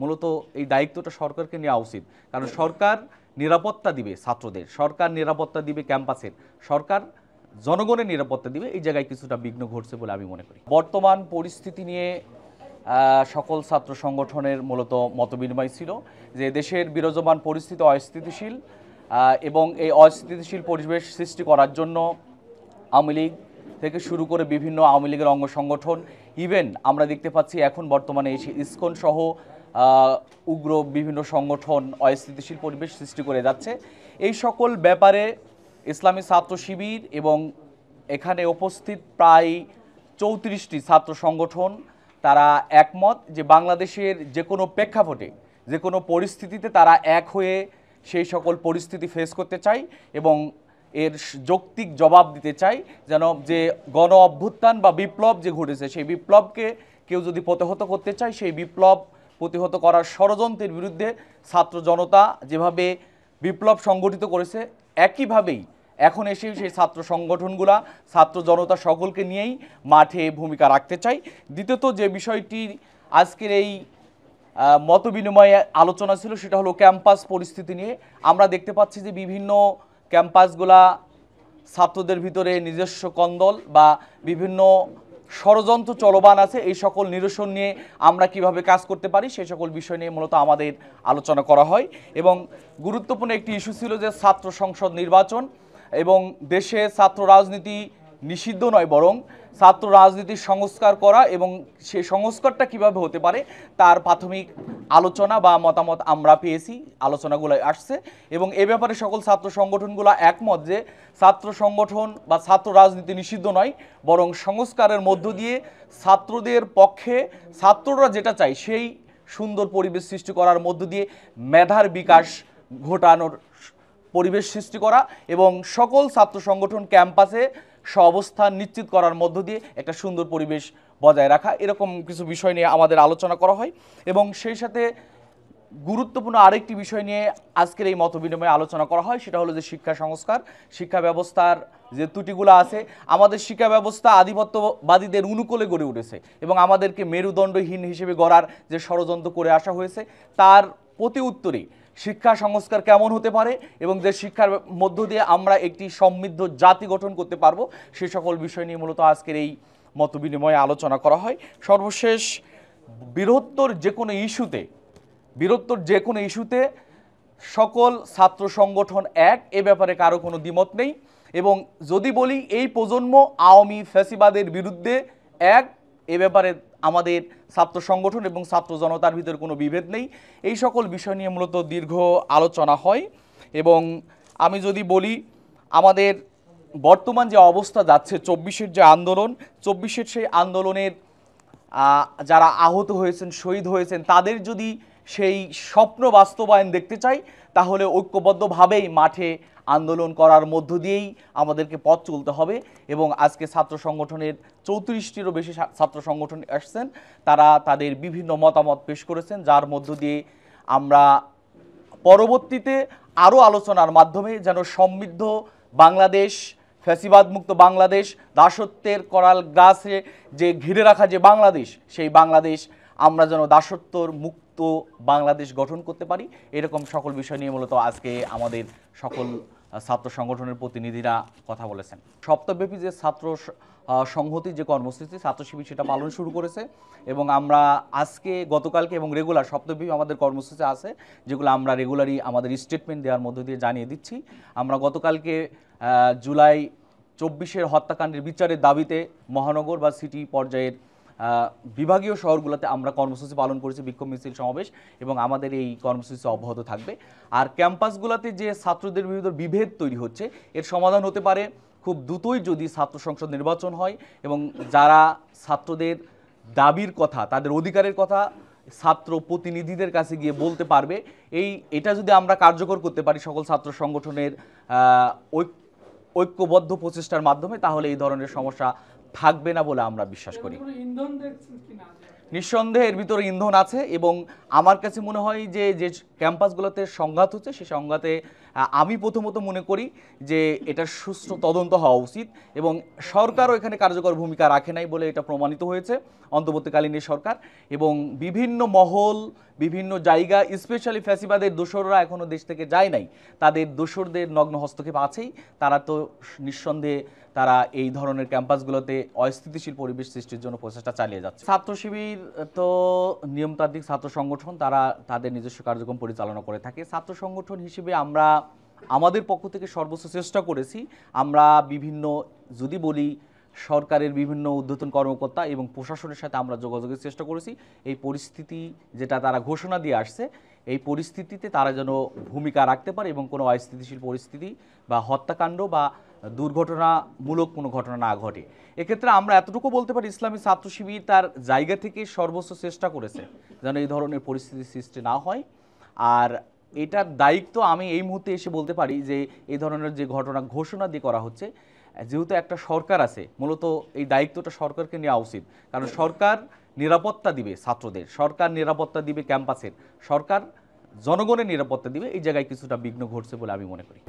মূলত এই দায়িত্বটা সরকারকে নেওয়া উচিত। কারণ সরকার নিরাপত্তা দিবে ছাত্রদের, সরকার নিরাপত্তা দিবে ক্যাম্পাসের, সরকার জনগণের নিরাপত্তা দিবে। এই জায়গায় কিছুটা বিঘ্ন ঘটছে বলে আমি মনে করি। বর্তমান পরিস্থিতি নিয়ে সকল ছাত্র সংগঠনের মূলত মতবিনিময় ছিল যে দেশের বিরাজমান পরিস্থিতি অস্থিতিশীল, এবং এই অস্থিতিশীল পরিবেশ সৃষ্টি করার জন্য আওয়ামী লীগ থেকে শুরু করে বিভিন্ন আওয়ামী লীগের অঙ্গ সংগঠন, ইভেন আমরা দেখতে পাচ্ছি এখন বর্তমানে এসে ইসকন সহ উগ্র বিভিন্ন সংগঠন অস্থিতিশীল পরিবেশ সৃষ্টি করে যাচ্ছে। এই সকল ব্যাপারে ইসলামী ছাত্র শিবির এবং এখানে উপস্থিত প্রায় 34টি ছাত্র সংগঠন তারা একমত যে বাংলাদেশের যে কোনো প্রেক্ষাপটে যে কোনো পরিস্থিতিতে তারা এক হয়ে সেই সকল পরিস্থিতি ফেস করতে চায় এবং এর যৌক্তিক জবাব দিতে চাই, যেন যে গণ অভ্যুত্থান বা বিপ্লব যে ঘটেছে সেই বিপ্লবকে কেউ যদি প্রতিহত করতে চায়, সেই বিপ্লব প্রতিহত করার ষড়যন্ত্রের বিরুদ্ধে ছাত্র জনতা যেভাবে বিপ্লব সংগঠিত করেছে একইভাবেই এখন এসে সেই ছাত্র সংগঠনগুলা ছাত্র জনতা সকলকে নিয়েই মাঠে ভূমিকা রাখতে চাই। দ্বিতীয়ত যে বিষয়টি আজকের এই মতবিনিময়ে আলোচনা ছিল সেটা হলো ক্যাম্পাস পরিস্থিতি নিয়ে। আমরা দেখতে পাচ্ছি যে বিভিন্ন ক্যাম্পাসগুলা ছাত্রদের ভিতরে নিজস্ব কন্দল বা বিভিন্ন ষড়যন্ত্র চলমান আছে। এই সকল নিরসন নিয়ে আমরা কিভাবে কাজ করতে পারি সেই সকল বিষয় নিয়ে মূলত আমাদের আলোচনা করা হয়। এবং গুরুত্বপূর্ণ একটি ইস্যু ছিল যে ছাত্র সংসদ নির্বাচন, এবং দেশে ছাত্র রাজনীতি নিষিদ্ধ নয় বরং ছাত্র রাজনীতির সংস্কার করা, এবং সেই সংস্কারটা কিভাবে হতে পারে তার প্রাথমিক আলোচনা বা মতামত আমরা পেয়েছি, আলোচনাগুলো আসছে। এবং এ ব্যাপারে সকল ছাত্র সংগঠনগুলো একমত যে ছাত্র সংগঠন বা ছাত্র রাজনীতি নিষিদ্ধ নয় বরং সংস্কারের মধ্য দিয়ে ছাত্রদের পক্ষে ছাত্ররা যেটা চায় সেই সুন্দর পরিবেশ সৃষ্টি করার মধ্য দিয়ে মেধার বিকাশ ঘটানোর পরিবেশ সৃষ্টি করা এবং সকল ছাত্র সংগঠন ক্যাম্পাসে সহাবস্থান নিশ্চিত করার মধ্য দিয়ে একটা সুন্দর পরিবেশ বজায় রাখা, এরকম কিছু বিষয় নিয়ে আমাদের আলোচনা করা হয়। এবং সেই সাথে গুরুত্বপূর্ণ আরেকটি বিষয় নিয়ে আজকের এই মতবিনিময়ে আলোচনা করা হয়, সেটা হলো যে শিক্ষা সংস্কার। শিক্ষা ব্যবস্থার যে ত্রুটিগুলো আছে, আমাদের শিক্ষা ব্যবস্থা আধিপত্যবাদীদের অনুকূলে গড়ে উঠেছে এবং আমাদেরকে মেরুদণ্ডহীন হিসেবে গড়ার যে ষড়যন্ত্র করে আসা হয়েছে তার প্রতি উত্তরে শিক্ষা সংস্কার কেমন হতে পারে এবং যে শিক্ষার মধ্য দিয়ে আমরা একটি সমৃদ্ধ জাতি গঠন করতে পারবো সে সকল বিষয় নিয়ে মূলত আজকের এই মতবিনিময়ে আলোচনা করা হয়। সর্বশেষ বৃহত্তর যে কোনো ইস্যুতে সকল ছাত্র সংগঠন এক, এ ব্যাপারে কারো কোনো দ্বিমত নেই। এবং যদি বলি এই প্রজন্ম আওয়ামী ফ্যাসিবাদের বিরুদ্ধে এক, এ ব্যাপারে আমাদের ছাত্র সংগঠন এবং ছাত্র জনতার ভিতরে কোনো বিভেদ নেই। এই সকল বিষয় নিয়ে মূলত দীর্ঘ আলোচনা হয়। এবং আমি যদি বলি আমাদের বর্তমান যে অবস্থা যাচ্ছে, 24-এর যে আন্দোলন, 24-এর সেই আন্দোলনের যারা আহত হয়েছেন, শহীদ হয়েছেন, তাদের যদি সেই স্বপ্ন বাস্তবায়ন দেখতে চাই তাহলে ঐক্যবদ্ধভাবেই মাঠে আন্দোলন করার মধ্য দিয়েই আমাদেরকে পথ চলতে হবে। এবং আজকে ছাত্র সংগঠনের 34টিরও বেশি ছাত্র সংগঠন আসছেন, তারা তাদের বিভিন্ন মতামত পেশ করেছেন, যার মধ্য দিয়ে আমরা পরবর্তীতে আরও আলোচনার মাধ্যমে যেন সমৃদ্ধ বাংলাদেশ, ফ্যাসিবাদ মুক্ত বাংলাদেশ, দাসত্বের করাল গাছে যে ঘিরে রাখা যে বাংলাদেশ, সেই বাংলাদেশ আমরা যেন দাসত্বর মুক্ত বাংলাদেশ গঠন করতে পারি, এরকম সকল বিষয় নিয়ে মূলত আজকে আমাদের সকল ছাত্র সংগঠনের প্রতিনিধিরা কথা বলেছেন। সপ্তাহব্যাপী যে ছাত্র সংহতি যে কর্মসূচি ছাত্র শিবির সেটা পালন শুরু করেছে এবং আমরা আজকে গতকালকে এবং রেগুলার সপ্তাহব্যাপী আমাদের কর্মসূচি আছে, যেগুলো আমরা রেগুলারই আমাদের স্টেটমেন্ট দেওয়ার মধ্য দিয়ে জানিয়ে দিচ্ছি। আমরা গতকালকে জুলাই 24-এর হত্যাকাণ্ডের বিচারের দাবিতে মহানগর বা সিটি পর্যায়ের বিভাগীয় শহরগুলোতে আমরা কর্মসূচি পালন করেছি, বিক্ষোভ মিছিল সমাবেশ, এবং আমাদের এই কর্মসূচি অব্যাহত থাকবে। আর ক্যাম্পাসগুলোতে যে ছাত্রদের বিরুদ্ধে বিভেদ তৈরি হচ্ছে এর সমাধান হতে পারে খুব দ্রুতই যদি ছাত্র সংসদ নির্বাচন হয় এবং যারা ছাত্রদের দাবির কথা, তাদের অধিকারের কথা ছাত্র প্রতিনিধিদের কাছে গিয়ে বলতে পারবে, এটা যদি আমরা কার্যকর করতে পারি সকল ছাত্র সংগঠনের ঐক্যবদ্ধ প্রচেষ্টার মাধ্যমে, তাহলে এই ধরনের সমস্যা থাকবে না বলে আমরা বিশ্বাস করি। নিঃসন্দেহে এর ভিতরে ইন্ধন আছে এবং আমার কাছে মনে হয় যে যে ক্যাম্পাসগুলোতে সংঘাত হচ্ছে সেই সংঘাতে আমি প্রথমত মনে করি যে এটা সুষ্ঠু তদন্ত হওয়া উচিত এবং সরকারও এখানে কার্যকর ভূমিকা রাখে নাই বলে এটা প্রমাণিত হয়েছে অন্তর্বর্তীকালীন সরকার এবং বিভিন্ন মহল বিভিন্ন জায়গা স্পেশালি ফ্যাসিবাদের দোসররা এখনও দেশ থেকে যায় নাই, তাদের দোসরদের নগ্ন হস্তক্ষেপ আছেই। তারা তো নিঃসন্দেহে তারা এই ধরনের ক্যাম্পাসগুলোতে অস্থিতিশীল পরিবেশ সৃষ্টির জন্য প্রচেষ্টা চালিয়ে যাচ্ছে। ছাত্র শিবির তো নিয়মতান্ত্রিক ছাত্র সংগঠন, তারা তাদের নিজস্ব কার্যক্রম পরিচালনা করে থাকে। ছাত্র সংগঠন হিসেবে আমরা আমাদের পক্ষ থেকে সর্বোচ্চ চেষ্টা করেছি। আমরা বিভিন্ন যদি বলি সরকারের বিভিন্ন ঊর্ধ্বতন কর্মকর্তা এবং প্রশাসনের সাথে আমরা যোগাযোগের চেষ্টা করেছি। এই পরিস্থিতি যেটা তারা ঘোষণা দিয়ে আসছে, এই পরিস্থিতিতে তারা যেন ভূমিকা রাখতে পারে এবং কোনো অস্থিতিশীল পরিস্থিতি বা হত্যাকাণ্ড বা দুর্ঘটনামূলক কোনো ঘটনা না ঘটে। এক্ষেত্রে আমরা এতটুকু বলতে পারি ইসলামী ছাত্র শিবির তার জায়গা থেকে সর্বোচ্চ চেষ্টা করেছে যেন এই ধরনের পরিস্থিতি সৃষ্টি না হয়। আর এটার দায়িত্ব আমি এই মুহূর্তে এসে বলতে পারি যে এই ধরনের যে ঘটনা ঘোষণা দিয়ে করা হচ্ছে, যেহেতু একটা সরকার আছে, মূলত এই দায়িত্বটা সরকারকে নেওয়া উচিত। কারণ সরকার নিরাপত্তা দিবে ছাত্রদের, সরকার নিরাপত্তা দিবে ক্যাম্পাসের, সরকার জনগণের নিরাপত্তা দিবে। এই জায়গায় কিছুটা বিঘ্ন ঘটছে বলে আমি মনে করি।